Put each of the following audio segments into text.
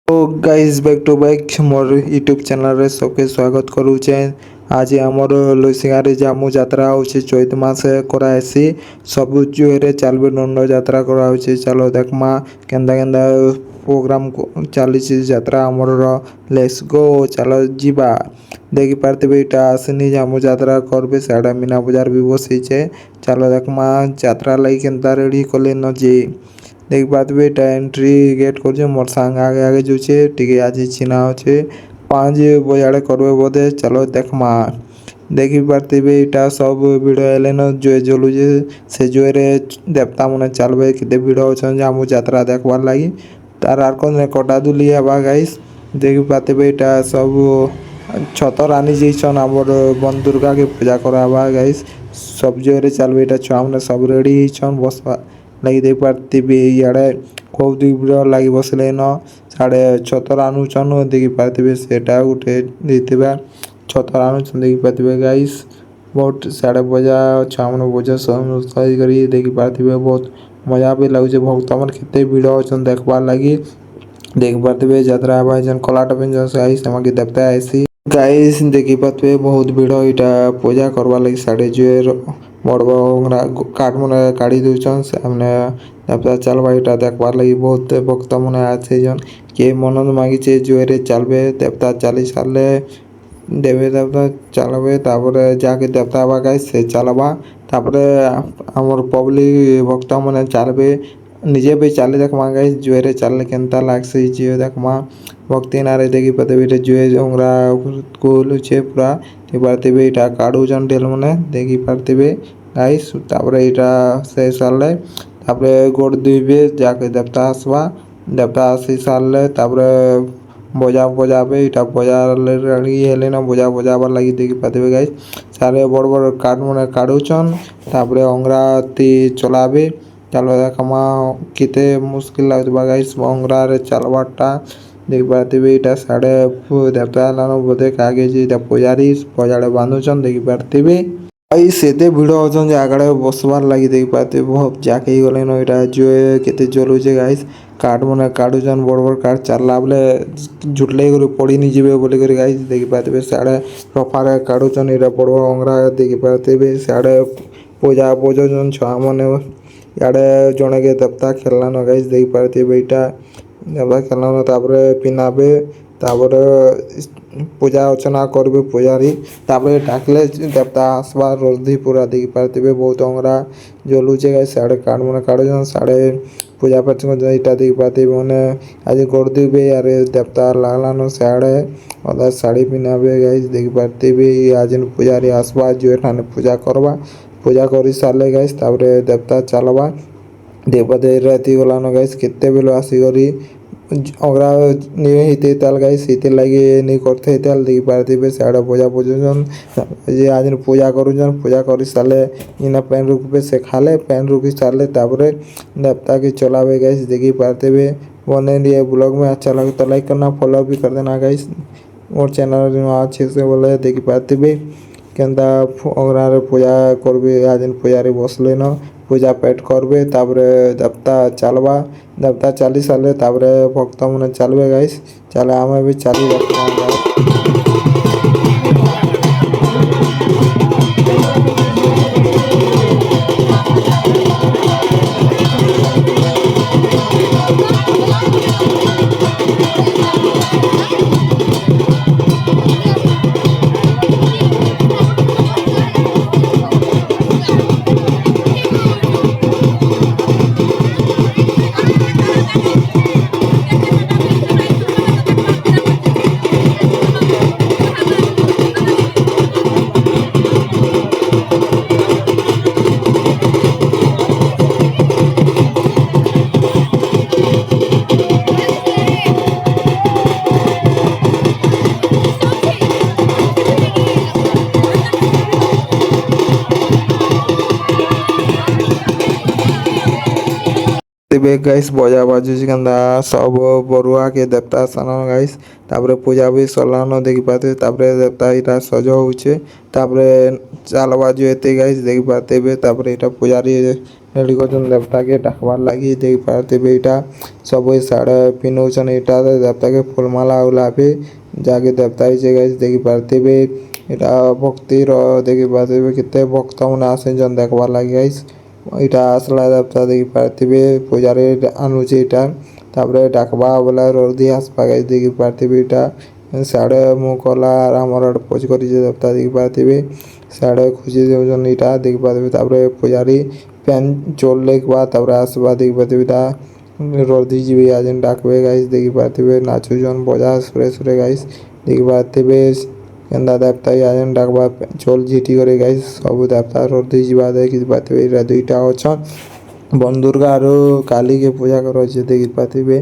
तो guys back to back more YouTube channel रे सबके स्वागत करूचे। आज आमर लुसिगारे जामु यात्रा होची चैत मासे कराएसी सब जुएरे चालबे दंड यात्रा कराउची। चलो देखमा केंदा केंदा प्रोग्राम चली यात्रा आमर लेट्स गो चलो जीवा देखि पारते इटा आसनी जामु यात्रा करबे साडा मीना बाजार भी बसीचे। चलो देखमा यात्रा लगी केंदा रेडी कले न जे देख पातबे एटा एंट्री गेट कर मोर सांग आगे आगे जुचे टिके आज चिन्हा होचे 5 बजाड़े करबे बोधे। चलो देखमा देखि पारते इटा सब भिड़ एलेन जुए जलुजे से जुएरे देवता मन चलबे केते भिड़ होछन जामु यात्रा देखबार लागि तार आर कोन कटा दुली हबा गाइस देखि पारते इटा सब छतर आनी जैसन आमर बन दुर्गा के पूजा कराबा गाइस सब जुएरे चलबे इटा छुआ मन सब रेडी छन बसबा लगी देख पारते इे खूब भिड़ लगी बसले न साढ़े छतर आनुचन देखी पारते सेटा गोटे छतर आनुचन देखी पारते गाइस बहुत साढ़े बजा छुआ मन बजा सही करी देखी पारते बहुत मजा भी लगुचे भक्त मन केते भिड़ अच्छा देखबार लगी देख पारते यात्रा हवा जन कलाट व्यंजन से आई समागे देवता आईसी गाइस देखी पारते बहुत भिड़ इटा पूजा करवा लगी साढ़े जुएर बड़ बड़ा काट मन काढ़ी दौन सामने देवता चलवा इटा देखबार लगी बहुत भक्त मन आसे जन के मन मांगीचे जुएरे चलबे देवता चली सारे देवी देवता चलबे जाके देवता हवा गाइस से चलबा आमर पब्लिक भक्त मन चलबे निजे भी चले देखमा गाइस जुएरे चलले केनता लागसे जियो देखमा भक्ति नारे देखी पाते जुए उंगरा कुल छे पूरा पारते इटा काढ़ू जन ढेल मने देखी पारते गाइस इटा से सारे गोड़ दुबे जाके देवता आसबा देवता आसी सारे बजा बजाबे इटा बजा हेले न बजा बजाबार लगी देखी पाते गाइस सारे बड़ बड़ काठ मन काढ़ुचन अंगरा ती चलाबे चलो देखमा केते मुश्किल लगुबा गाइस अंगरा रे चलबाटा देख पारते इटा साढ़े देवता लानो बोधे आगे जे पुजारी पजाड़े बांधुचन देखी पारते आई सेते भिड़ होचन जे आगड़े बसबार लगी देखी पाते बहुत जाके गले न इटा जुए केते जलुचे गाइस काठ मन काढ़ुचन बड़ बड़ काठ चलला बेले झुटले कर पड़ी नि जिवे बोली कर गाइस देखी पाते साढ़े रफारे काढ़ुचन इटा बड़ बड़ अंगरा देखी पाते साढ़े पूजा पूजन छुआ मन इे जड़े के देवता खेलना न गाइस देखी पारते इटा देवता खेलना पिनाबे पूजा अर्चना करबे पुजारी डाकले देवता आसबा रही पूरा देखी पारते बहुत अंगरा जलुचे गाइस साढ़े काठ मन काढ़ुचन साढ़े पूजा पाठ इटा देखी पारते मैंने आज कर देवे यार देवता लागलान साढ़े अदा साड़ी पिनाबे गाइस देखी पारते आज पुजारी आसबा जो ठाने पूजा करवा पूजा कर सारे गाइस देवता चलवा देख पाते राति गलान गाइस केते बेलो आसिकरी अगरा नहीं हिते ताल गाइस हिते लगे नहीं करते हिते देखी पारते साढ़े पूजा पूजन जे आज पूजा करुचन पूजा कर सारे इना पैन रुकबे से खाले पैन रुकी सारे देवता के चलावे गाइस देखी पारते बने लिए ब्लॉग में अच्छा लगे तो लाइक करना फॉलो भी कर देना गाइस और चैनल अच्छे से बोले देखी पारते केंदा अंगरा पूजा करबे आज पुजारी बसले न पूजा पेट करबे देवता चलवा देवता चली सारे भक्त मन चलबे गाइस चले आमे भी चली गाइस बजा बाजू केंदा सब बरुआ के देवता सान गाइस पूजा भी सरलान देखी पाते देवता इटा सज होचे चल बाजू एते गाइस देखी पाते इटा पुजारी ରେଡ଼ି କରୁଛନ୍ ଦେବତାକେ ଡାକବାର୍ ଲାଗି ଦେଖିପାରୁଥିବେ ଏଇଟା ସବୁ ସାଡ଼େ ପିନ୍ଧଉଛନ୍ ଏଇଟା ଦେବତାକେ ଫୁଲମାଲା ଗୁଲାପି ଯାହାକି ଦେବତା ହେଇଛେ ଗାଇସ୍ ଦେଖିପାରୁଥିବେ ଏଇଟା ଭକ୍ତିର ଦେଖିପାରୁଥିବେ କେତେ ଭକ୍ତମାନେ ଆସିଛନ୍ ଦେଖବାର୍ ଲାଗି ଗାଇସ୍ ଏଇଟା ଆସିଲା ଦେବତା ଦେଖିପାରୁଥିବେ ପୂଜାରେ ଆନୁଛେ ଏଇଟା ତାପରେ ଡାକବା ବୋଲେ ରଦି ଆସବା ଗାଇସ୍ ଦେଖିପାରୁଥିବେ ଏଇଟା ସାଡ଼େ ମୁହଁ କଲା ଆମର ପୋଜ କରିଛେ ଦେବତା ଦେଖିପାରୁଥିବେ ସାଡ଼େ ଖୁସି ଦେଉଛନ୍ ଏଇଟା ଦେଖିପାରୁଥିବେ ତାପରେ ପୂଜାରୀ ପ୍ୟାନ୍ ଚୋଲ୍ ଲେଖବା ତାପରେ ଆସବା ଦେଖିପାରୁଥିବେ ଏଇଟା ରଦି ଯିବେ ଯେନ୍ ଡାକବେ ଗାଇସ୍ ଦେଖିପାରୁଥିବେ ନାଚୁଛନ୍ ବଜା ସୁରେ ସୁରେ ଗାଇସ୍ ଦେଖିପାରୁଥିବେ କେନ୍ତା ଦେବତା ଯେନ୍ ଡାକବା ଚୋଲ୍ ଝିଟି করে ଗାଇସ୍ ସବୁ ଦେବତା ରଦି ଯିବା ଦେଖିପାରୁଥିବେ ଏଇଟା ଦୁଇଟା ଅଛନ୍ ବନଦୁର୍ଗା ଆରୁ କାଲିକେ ପୂଜା କରାଯାଉଛେ ଦେଖିପାରୁଥିବେ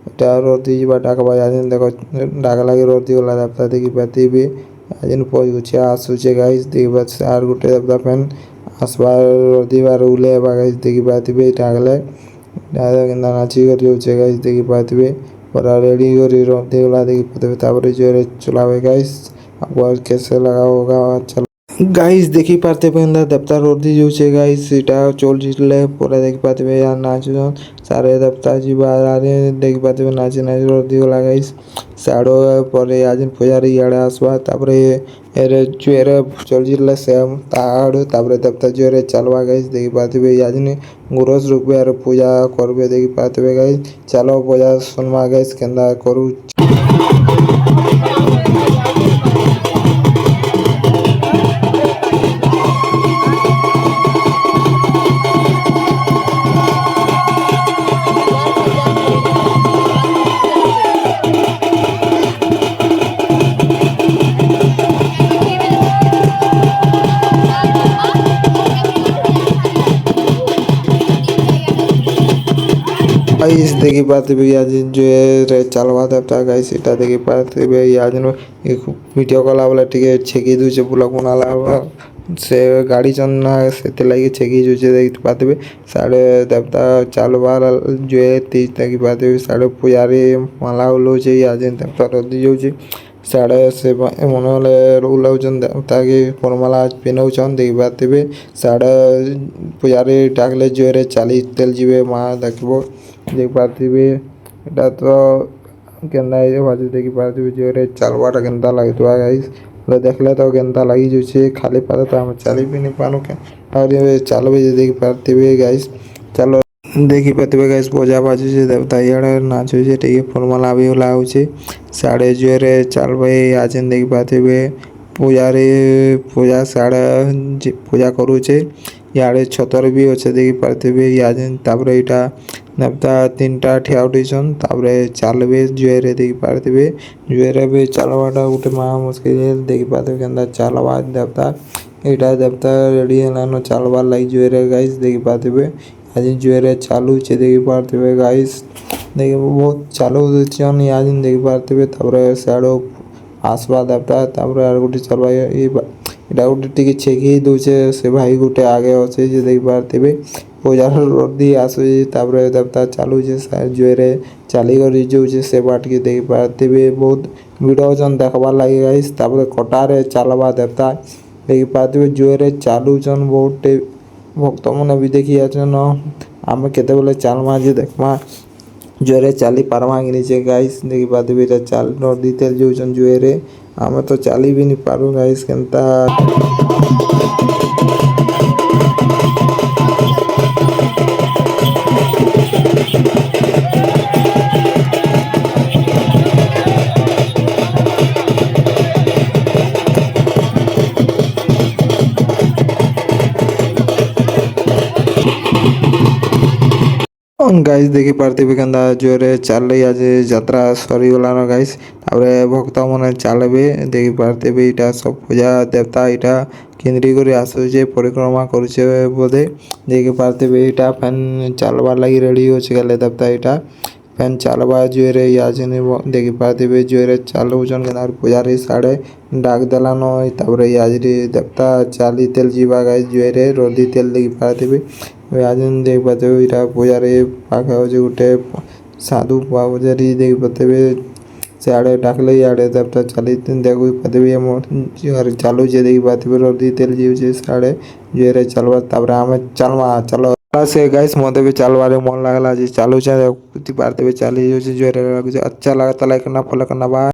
ଏଇଟା ରଦି ଯିବା ଡାକବା ଯେନ୍ ଦେଖ ଡାକଲାକେ ରଦି ଗଲା ଦେବତା ଦେଖିପାରୁଥିବେ ଯେନ୍ ପଛେ ଆସୁଛେ ଗାଇସ୍ ଦେଖିପାରୁଥିବେ ଆର୍ ଗୋଟେ ଦେବତା ଫେନ୍ আসবা দিবার উলেবা গাইজ দেখি পাইতিবে টাগলে কেনতা নাচি করে যাচ্ছে গাইজ দেখি পাইতিবে পরা রেডি করে রতে গলা দেখি পাইতিবে তারপরে জোরে চলাবে গাইজ আবার कैसे लगा होगा चल गाइस देखी पारते पेंदा देवता रोदी जाऊे गाइस सीटा चोल जितले पूरा देखी पाते यार नाच सारे देवता जीवा देखी पाते नाचे नाच रोदी गला गाइस साड़ो पर आज पूजारी इे आसवा तापरे एरे जुएरे चल जितले सेम ताड़ तापरे देवता जुएरे चलवा गाइस देखी पाते आज गुरस रुपये पूजा करबे देखी पाते गाइस चलो पूजा सुनवा गाइस केंदा करू गाइस देखी पाते आज जो रे चलवा देवता गाइस इटा देखी पाते आज एक वीडियो कला बोले टिके छेकी दूचे ब्लॉग बनाला से गाड़ी चलना से लगे छेकी दूचे देखी पाते साढ़े देवता चलवार जो तीज देखी पाते साढ़े पुजारी माला उलौचे आज देवता रदी जाऊे साढ़े से मन उलाउन देवता के फरमाला पिन्हौन देखी पाते साढ़े पुजारी डाकले जोरे चली तेल जीवे माँ देखो देख पार्थिवे एटा तो केंदा बाजू देखी पार्थिवे जोरे चलवाटा केंदा लगतवा गाइस ले देखले तो केंदा लगी जुछे खाली पाता तो हम चली भी नहीं पानो के और ये चल भी देखी पार्थिवे गाइस चलो देखी पार्थिवे गाइस पूजा बाजू से देवता यार नाचो जे ठीक फॉर्मल आबी होला होचे साढ़े जोरे चल भाई आज देखी पार्थिवे पूजारी पूजा साढ़े पूजा करूचे यारे छतर भी अच्छे देखी पार्थिवे आज तापरे इटा देवता तीन टा ठिया उठीछन तापरे चलबे जुएरे देखी पार्थिवे जुएरे भी चलवाटा गोटे महा मुश्किल देखी पार्थिवे केंदा चलवा देवता एटा देवता रेडी हेलानो चलवार लागी जुएरे गाइस देखी पार्थिवे आज जुएरे चालू छे देखी पार्थिवे गाइस देखी बहुत चालू छन आज देखी पार्थिवे तापरे साडो आसवा देवता तापरे आर गोटे चलवा एटा गोटे टिके छेकी दउछे से भाई गोटे आगे अच्छे जे देखी पार्थिवे पूजार रदी आसुचे तापरे देवता चालू छे जोरे चाली कर जाऊे से बाट के देखी पार्थिवे बहुत भिड़ होचन देखबार लगे गाइस तापरे कटारे चलवा देवता देखी पार्थिवे जोरे चालूचन बहुत भक्त मैंने भी देखी आछन आम केते बेले चलमा जे देखमा जोरे चली पारमा कि नीचे गाइस देखी पार्थिवे चाल नदी तेल जाऊचन जोरे आम तो चली भी नहीं पारू गाइस केनता गाइस देखी पार्थिवे केंदा जोरे चल आज यात्रा सरी गलान गाइस तापरे भक्त मन चलबे देखी पार्थिवे इटा सब पूजा देवता इटा केंद्री कर आसुचे परिक्रमा करुचे बोधे देखी पार्थिवे इटा फैन चलवार लगी रेडी होचे गले देवता इटा फैन चलवा जोरे याजने देखी पार्थिवे जोरे चलुचन केनार पूजारी साड़े डाक देलानो तापरे याजरी देवता चाली तेल जीवा गाइस जोरे रदी तेल देखी पार्थिवे आज देख पाते इटा पूजारी पाखे होचे गोटे साधु पूजारी देख पाते सियाड़े डाकले इे देवता चली देखो पाते चालू देखी पाते रदी तेल जीवचे साड़े जोरे चलवा तापरे आमे चलवा चलो से गाइस मते भी चलबारे मन लागला जे चालू छै पारते भी चली जो अच्छा लगता लाइक करना फॉलो करना बाय।